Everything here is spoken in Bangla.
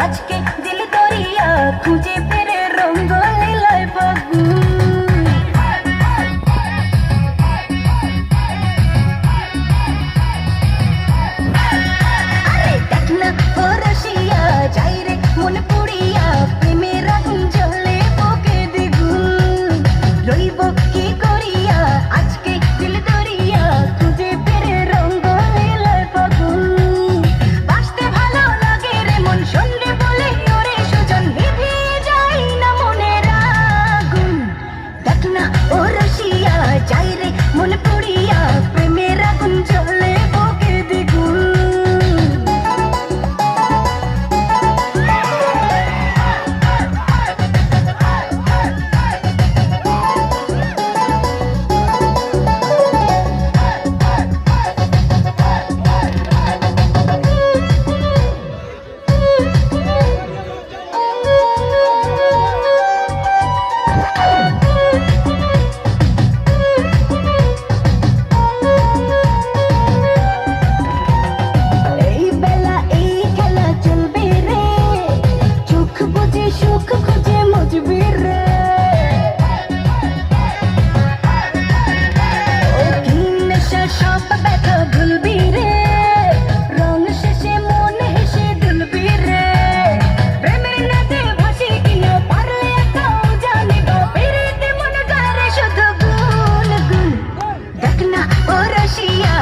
আজকে দিল দরিয়া খুঁজে ফেরে রঙ্গ লীলায় ফাগুন। আরে দেখ না ও রসিয়া যাই রে মন পুড়িয়া প্রেমের আগুন জ্বলে বুকে দ্বিগুণ। রইব কি করিয়া আজকে দিল দরিয়া খুঁজে ফেরে রঙ্গ লীলায় ফাগুন। বাসতে ভালো লাগে রে মন শুনলে বলে ওরে সুজন নিভিয়ে যায় না মনের আগুন। দেখ না ও রসিয়া যাই রে মন পুড়িয়া প্রেমের আগুন জ্বলে বুকে দ্বিগুণ। এই বেলা এই খেলা চলবে রে, চোখ বুঝে সুখ খুঁজে মুজবি রে। ও কি নেশা সব ব্যথা ভুলবি রে, রং শেষে মন হেসে দুলবি রে। প্রেমের নাচে ভাসি কিনা পারলে একাও জানিব, পেরেতে মন গারে শুধু গুন গুন। দেখ না ও রসিয়া